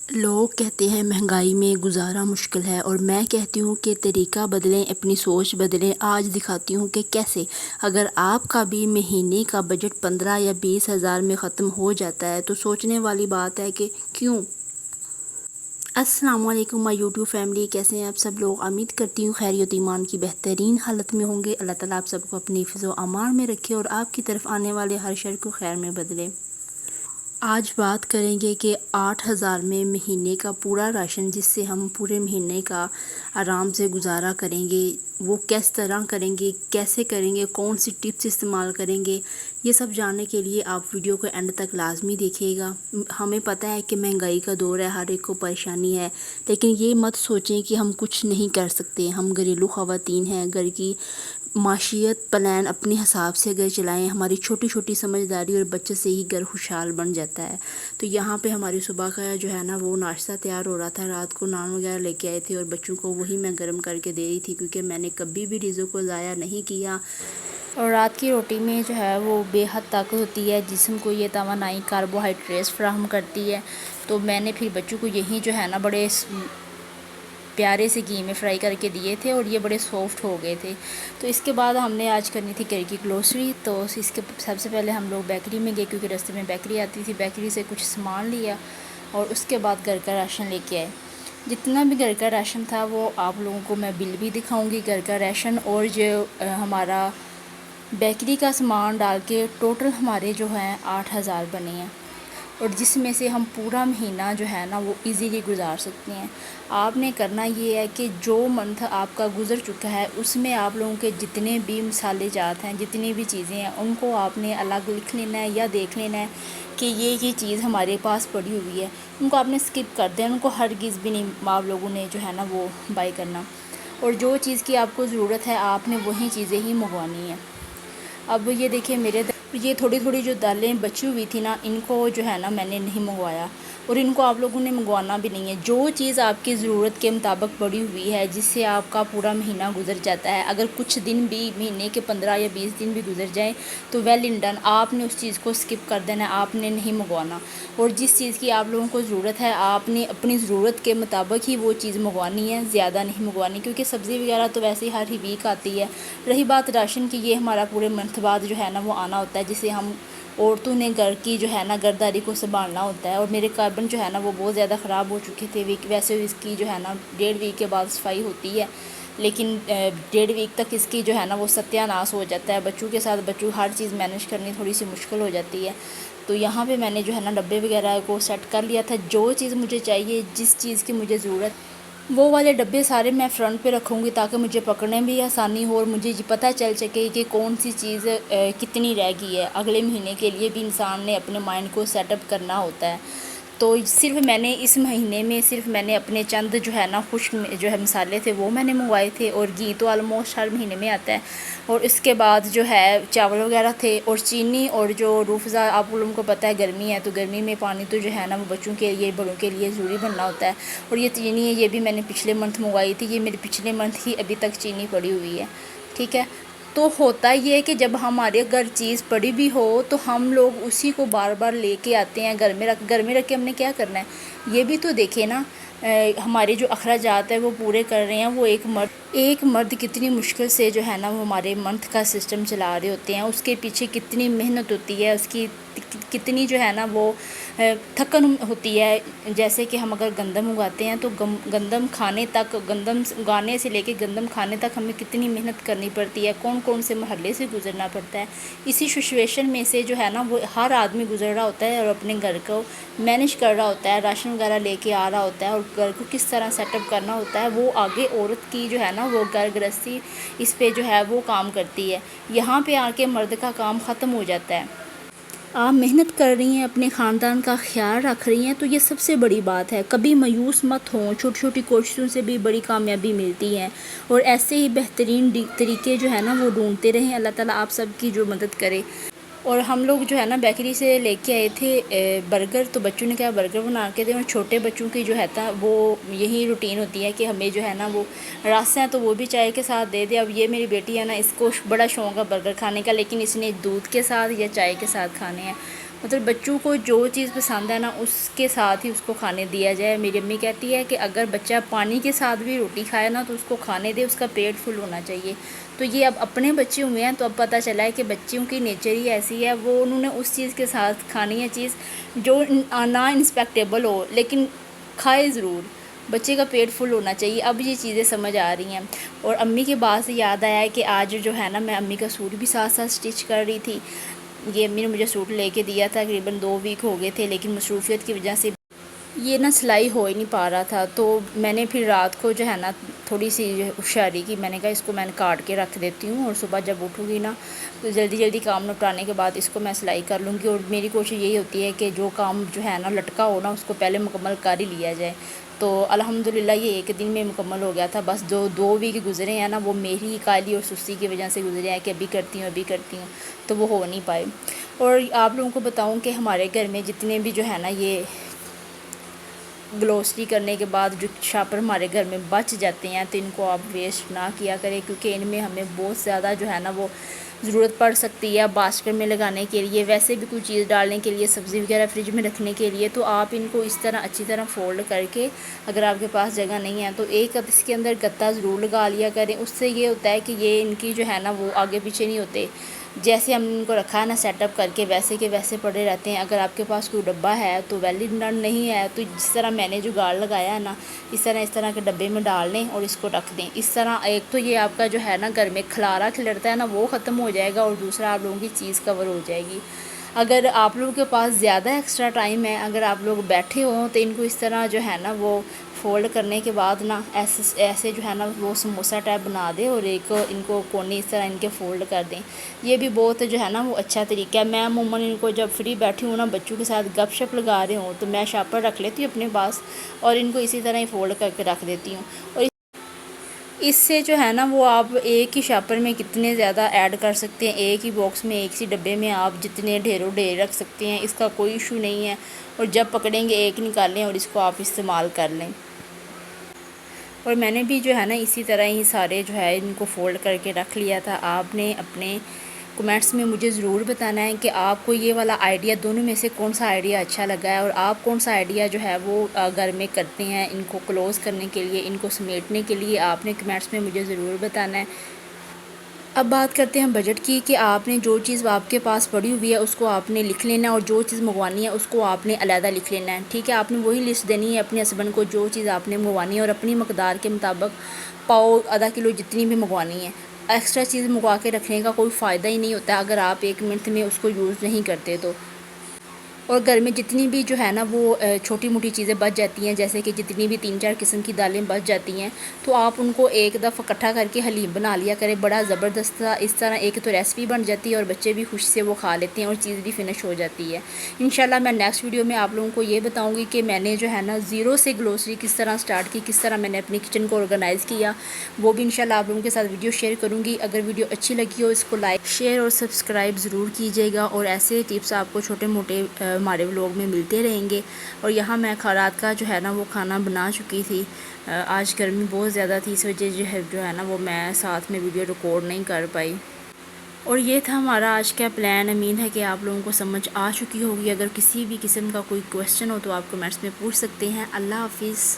لوگ کہتے ہیں مہنگائی میں گزارا مشکل ہے، اور میں کہتی ہوں کہ طریقہ بدلیں، اپنی سوچ بدلیں۔ آج دکھاتی ہوں کہ کیسے۔ اگر آپ کا بھی مہینے کا بجٹ 15 یا 20 ہزار میں ختم ہو جاتا ہے تو سوچنے والی بات ہے کہ کیوں؟ السلام علیکم مائی یوٹیوب فیملی، کیسے ہیں آپ سب لوگ؟ امید کرتی ہوں خیریت ایمان کی بہترین حالت میں ہوں گے۔ اللہ تعالیٰ آپ سب کو اپنی حفظ و امان میں رکھے اور آپ کی طرف آنے والے ہر شر کو خیر میں بدلے۔ آج بات کریں گے کہ 8,000 میں مہینے کا پورا راشن، جس سے ہم پورے مہینے کا آرام سے گزارا کریں گے، وہ کس طرح کریں گے، کیسے کریں گے، کون سی ٹپس استعمال کریں گے۔ یہ سب جاننے کے لیے آپ ویڈیو کو اینڈ تک لازمی دیکھیے گا۔ ہمیں پتہ ہے کہ مہنگائی کا دور ہے، ہر ایک کو پریشانی ہے، لیکن یہ مت سوچیں کہ ہم کچھ نہیں کر سکتے۔ ہم گھریلو خواتین ہیں، گھر کی معیشت پلان اپنے حساب سے اگر چلائیں، ہماری چھوٹی چھوٹی سمجھداری اور بچت سے ہی گھر خوشحال بن جاتا ہے۔ تو یہاں پہ ہماری صبح کا جو ہے نا وہ ناشتہ تیار ہو رہا تھا، رات کو نان وغیرہ لے کے آئے تھے اور بچوں کو وہی میں گرم کر کے دے رہی تھی، کیونکہ میں نے کبھی بھی رزق کو ضائع نہیں کیا۔ اور رات کی روٹی میں جو ہے وہ بے حد طاقت ہوتی ہے، جسم کو یہ توانائی کاربوہائیڈریٹس فراہم کرتی ہے۔ تو میں نے پھر بچوں کو یہی جو ہے نا بڑے پیارے سے گھی میں فرائی کر کے دیے تھے، اور یہ بڑے سافٹ ہو گئے تھے۔ تو اس کے بعد ہم نے آج کرنی تھی گھر کی گروسری، تو اس کے سب سے پہلے ہم لوگ بیکری میں گئے، کیونکہ راستے میں بیکری آتی تھی۔ بیکری سے کچھ سامان لیا اور اس کے بعد گھر کا راشن لے کے آئے۔ جتنا بھی گھر کا راشن تھا وہ آپ لوگوں کو میں بل بھی دکھاؤں گی، گھر کا راشن اور جو ہمارا بیکری کا سامان ڈال کے ٹوٹل ہمارے جو ہیں 8,000 بنے ہیں، اور جس میں سے ہم پورا مہینہ جو ہے نا وہ ایزیلی گزار سکتے ہیں۔ آپ نے کرنا یہ ہے کہ جو منتھ آپ کا گزر چکا ہے اس میں آپ لوگوں کے جتنے بھی مسالے جات ہیں، جتنی بھی چیزیں ہیں، ان کو آپ نے الگ لکھ لینا ہے یا دیکھ لینا ہے کہ یہ چیز ہمارے پاس پڑی ہوئی ہے۔ ان کو آپ نے سکپ کر دیں، ان کو ہرگز بھی نہیں آپ لوگوں نے جو ہے نا وہ بائی کرنا، اور جو چیز کی آپ کو ضرورت ہے آپ نے وہی چیزیں ہی منگوانی ہیں۔ اب یہ دیکھیں یہ تھوڑی تھوڑی جو دالیں بچی ہوئی تھی نا، ان کو جو ہے نا میں نے نہیں منگوایا، اور ان کو آپ لوگوں نے منگوانا بھی نہیں ہے۔ جو چیز آپ کی ضرورت کے مطابق پڑی ہوئی ہے، جس سے آپ کا پورا مہینہ گزر جاتا ہے، اگر کچھ دن بھی مہینے کے 15 یا 20 دن بھی گزر جائیں تو ویل ان ڈن، آپ نے اس چیز کو سکپ کر دینا ہے، آپ نے نہیں منگوانا۔ اور جس چیز کی آپ لوگوں کو ضرورت ہے آپ نے اپنی ضرورت کے مطابق ہی وہ چیز منگوانی ہے، زیادہ نہیں منگوانی، کیونکہ سبزی وغیرہ تو ویسے ہی ہر ویک آتی ہے۔ رہی بات راشن کی، یہ ہمارا پورے منتھ بعد جو ہے نا وہ آنا ہوتا ہے، جسے ہم عورتوں نے گھر کی جو ہے نا گھرداری کو سنبھالنا ہوتا ہے۔ اور میرے کاربن جو ہے نا وہ بہت زیادہ خراب ہو چکے تھے، ویسے اس کی جو ہے نا 1.5 ویک کے بعد صفائی ہوتی ہے، لیکن 1.5 ویک تک اس کی جو ہے نا وہ ستیہ ناش ہو جاتا ہے۔ بچوں کے ساتھ ہر چیز مینیج کرنی تھوڑی سی مشکل ہو جاتی ہے۔ تو یہاں پہ میں نے جو ہے نا ڈبے وغیرہ کو سیٹ کر لیا تھا، جو چیز مجھے چاہیے، جس چیز کی مجھے ضرورت، وہ والے ڈبے سارے میں فرنٹ پہ رکھوں گی تاکہ مجھے پکڑنے بھی آسانی ہو، اور مجھے پتہ چل سکے کہ کون سی چیز کتنی رہ گئی ہے۔ اگلے مہینے کے لیے بھی انسان نے اپنے مائنڈ کو سیٹ اپ کرنا ہوتا ہے۔ تو صرف میں نے اس مہینے میں میں نے اپنے چند جو ہے نا خشک جو ہے مسالے تھے وہ میں نے منگوائے تھے، اور گھی تو آلموسٹ ہر مہینے میں آتا ہے، اور اس کے بعد جو ہے چاول وغیرہ تھے، اور چینی، اور جو روح افزا، آپ لوگوں کو پتہ ہے گرمی ہے تو گرمی میں پانی تو جو ہے نا وہ بچوں کے لیے بڑوں کے لیے ضروری بننا ہوتا ہے۔ اور یہ چینی ہے، یہ بھی میں نے پچھلے منتھ منگوائی تھی، یہ میری پچھلے منتھ ہی ابھی تک چینی پڑی ہوئی ہے، ٹھیک ہے۔ تو ہوتا یہ ہے کہ جب ہمارے گھر چیز پڑی بھی ہو تو ہم لوگ اسی کو بار بار لے کے آتے ہیں گھر میں رکھ کے ہم نے کیا کرنا ہے، یہ بھی تو دیکھیں نا۔ ہمارے جو اخراجات ہیں وہ پورے کر رہے ہیں وہ ایک مرد کتنی مشکل سے جو ہے نا وہ ہمارے منتھ کا سسٹم چلا رہے ہوتے ہیں، اس کے پیچھے کتنی محنت ہوتی ہے، اس کی کتنی جو ہے نا وہ تھکن ہوتی ہے۔ جیسے کہ ہم اگر گندم اگاتے ہیں تو گندم کھانے تک، گندم اگانے سے لے کے گندم کھانے تک ہمیں کتنی محنت کرنی پڑتی ہے، کون سے مرحلے سے گزرنا پڑتا ہے۔ اسی سچویشن میں سے جو ہے نا وہ ہر آدمی گزر رہا ہوتا ہے، اور اپنے گھر کو مینیج کر رہا ہوتا ہے، راشن وغیرہ لے کے آ رہا ہوتا ہے، اور گھر کو کس طرح سیٹ اپ کرنا ہوتا ہے، وہ آگے عورت کی جو ہے نا وہ گھر گرہستی اس پہ جو ہے وہ کام کرتی ہے۔ یہاں پہ آ کے مرد کا کام ختم ہو جاتا ہے۔ آپ محنت کر رہی ہیں، اپنے خاندان کا خیال رکھ رہی ہیں، تو یہ سب سے بڑی بات ہے۔ کبھی مایوس مت ہوں، چھوٹی چھوٹی کوششوں سے بھی بڑی کامیابی ملتی ہے، اور ایسے ہی بہترین طریقے جو ہے نا وہ ڈھونڈتے رہیں۔ اللہ تعالیٰ آپ سب کی جو مدد کرے۔ اور ہم لوگ جو ہے نا بیکری سے لے کے آئے تھے برگر، تو بچوں نے کہا برگر بنا کے دیں، اور چھوٹے بچوں کی جو ہے وہ یہی روٹین ہوتی ہے کہ ہمیں جو ہے نا وہ رس ہیں تو وہ بھی چائے کے ساتھ دے دیں۔ اب یہ میری بیٹی ہے نا، اس کو بڑا شوق ہے برگر کھانے کا، لیکن اس نے دودھ کے ساتھ یا چائے کے ساتھ کھانے ہیں۔ مطلب بچوں کو جو چیز پسند ہے نا اس کے ساتھ ہی اس کو کھانے دیا جائے۔ میری امی کہتی ہے کہ اگر بچہ پانی کے ساتھ بھی روٹی کھائے نا تو اس کو کھانے دے، اس کا پیٹ فل ہونا چاہیے۔ تو یہ اب اپنے بچے ہوئے ہیں تو اب پتہ چلا ہے کہ بچوں کی نیچر ہی ایسی ہے، وہ انہوں نے اس چیز کے ساتھ کھانی ہے چیز جو نا انسپیکٹیبل ہو، لیکن کھائے ضرور، بچے کا پیٹ فل ہونا چاہیے۔ اب یہ چیزیں سمجھ آ رہی ہیں۔ اور امی کے بعد سے یاد آیا ہے کہ آج جو ہے نا میں امی کا سوٹ بھی ساتھ ساتھ اسٹچ کر رہی تھی۔ یہ امی نے مجھے سوٹ لے کے دیا تھا، تقریباً 2 ویک ہو گئے تھے، لیکن مصروفیت کی وجہ سے یہ نا سلائی ہو ہی نہیں پا رہا تھا۔ تو میں نے پھر رات کو جو ہے نا تھوڑی سی ہوشیاری کی، میں نے کہا اس کو میں نے کاٹ کے رکھ دیتی ہوں اور صبح جب اٹھوں گی نا تو جلدی جلدی کام نپٹانے کے بعد اس کو میں سلائی کر لوں گی۔ اور میری کوشش یہی ہوتی ہے کہ جو کام جو ہے نا لٹکا ہو نا اس کو پہلے مکمل کر ہی لیا جائے۔ تو الحمدللہ یہ ایک دن میں مکمل ہو گیا تھا۔ بس جو 2 ویک گزرے ہیں نا وہ میری کالی اور سستی کی وجہ سے گزرے ہیں کہ ابھی کرتی ہوں تو وہ ہو نہیں پائے۔ اور آپ لوگوں کو بتاؤں کہ ہمارے گھر میں جتنے بھی جو ہے نا یہ گلوسری کرنے کے بعد جو شاپر ہمارے گھر میں بچ جاتے ہیں تو ان کو آپ ویسٹ نہ کیا کریں، کیونکہ ان میں ہمیں بہت زیادہ جو ہے نا وہ ضرورت پڑ سکتی ہے باسکٹ میں لگانے کے لیے، ویسے بھی کوئی چیز ڈالنے کے لیے، سبزی وغیرہ فریج میں رکھنے کے لیے۔ تو آپ ان کو اس طرح اچھی طرح فولڈ کر کے، اگر آپ کے پاس جگہ نہیں ہے تو ایک اس کے اندر گتا ضرور لگا لیا کریں۔ اس سے یہ ہوتا ہے کہ یہ ان کی جو ہے نا وہ آگے پیچھے نہیں ہوتے، جیسے ہم ان کو رکھا ہے نا سیٹ اپ کر کے ویسے کے ویسے پڑے رہتے ہیں۔ اگر آپ کے پاس کوئی ڈبہ ہے تو ویلڈ نہیں ہے تو جس طرح میں نے جگاڑ لگایا ہے نا اس طرح کے ڈبے میں ڈال لیں اور اس کو رکھ دیں۔ اس طرح ایک تو یہ آپ کا جو ہے نا گھر میں کھلارا کھلرتا ہے نا وہ ختم ہو جائے گا، اور دوسرا آپ لوگوں کی چیز کور ہو جائے گی۔ اگر آپ لوگوں کے پاس زیادہ ایکسٹرا ٹائم ہے، اگر آپ لوگ بیٹھے ہوں تو ان کو اس طرح جو ہے نا وہ فولڈ کرنے کے بعد نا ایسے جو ہے نا وہ سموسہ ٹائپ بنا دیں اور ایک ان کو کونے اس طرح ان کے فولڈ کر دیں۔ یہ بھی بہت جو ہے نا وہ اچھا طریقہ ہے۔ میں عموماً ان کو جب فری بیٹھی ہوں نا بچوں کے ساتھ گپ شپ لگا رہے ہوں تو میں شاپر رکھ لیتی ہوں اپنے پاس اور ان کو اسی طرح ہی فولڈ کر کے رکھ دیتی ہوں۔ اور اس سے جو ہے نا وہ آپ ایک ہی شاپر میں کتنے زیادہ ایڈ کر سکتے ہیں، ایک ہی باکس میں ایک سی ڈبے میں آپ جتنے ڈھیروں ڈھیر رکھ سکتے ہیں، اس کا کوئی ایشو نہیں ہے۔ اور جب پکڑیں گے ایک نکالیں اور اس کو آپ استعمال کر لیں۔ اور میں نے بھی جو ہے نا اسی طرح ہی سارے جو ہے ان کو فولڈ کر کے رکھ لیا تھا۔ آپ نے اپنے کمنٹس میں مجھے ضرور بتانا ہے کہ آپ کو یہ والا آئیڈیا دونوں میں سے کون سا آئیڈیا اچھا لگا ہے، اور آپ کون سا آئیڈیا جو ہے وہ گھر میں کرتے ہیں ان کو کلوز کرنے کے لیے، ان کو سمیٹنے کے لیے۔ آپ نے کمنٹس میں مجھے ضرور بتانا ہے۔ اب بات کرتے ہیں بجٹ کی، کہ آپ نے جو چیز آپ کے پاس پڑی ہوئی ہے اس کو آپ نے لکھ لینا ہے، اور جو چیز منگوانی ہے اس کو آپ نے علیحدہ لکھ لینا ہے، ٹھیک ہے۔ آپ نے وہی لسٹ دینی ہے اپنے ہسبینڈ کو جو چیز آپ نے منگوانی ہے، اور اپنی مقدار کے مطابق پاؤ آدھا کلو جتنی بھی منگوانی ہے۔ ایکسٹرا چیز منگوا کے رکھنے کا کوئی فائدہ ہی نہیں ہوتا اگر آپ 1 منتھ میں اس کو یوز نہیں کرتے تو۔ اور گھر میں جتنی بھی جو ہے نا وہ چھوٹی موٹی چیزیں بچ جاتی ہیں، جیسے کہ جتنی بھی 3-4 قسم کی دالیں بچ جاتی ہیں تو آپ ان کو ایک دفعہ اکٹھا کر کے حلیم بنا لیا کریں، بڑا زبردست تھا۔ اس طرح ایک تو ریسپی بن جاتی ہے اور بچے بھی خوشی سے وہ کھا لیتے ہیں اور چیز بھی فنش ہو جاتی ہے۔ انشاءاللہ میں نیکسٹ ویڈیو میں آپ لوگوں کو یہ بتاؤں گی کہ میں نے جو ہے نا 0 سے گلوسری کس طرح سٹارٹ کی، کس طرح میں نے اپنی کچن کو آرگنائز کیا، وہ بھی انشاءاللہ آپ لوگوں کے ساتھ ویڈیو شیئر کروں گی۔ اگر ویڈیو اچھی لگی ہو اس کو لائک شیئر اور سبسکرائب ضرور کیجیے گا، اور ایسے ٹپس آپ کو چھوٹے موٹے ہمارے ولاگ میں ملتے رہیں گے۔ اور یہاں میں رات کا جو ہے نا وہ کھانا بنا چکی تھی۔ آج گرمی بہت زیادہ تھی، اس وجہ جو ہے نا وہ میں ساتھ میں ویڈیو ریکارڈ نہیں کر پائی۔ اور یہ تھا ہمارا آج کا پلان۔ امید ہے کہ آپ لوگوں کو سمجھ آ چکی ہوگی۔ اگر کسی بھی قسم کا کوئی کویسچن ہو تو آپ کمنٹس میں پوچھ سکتے ہیں۔ اللہ حافظ۔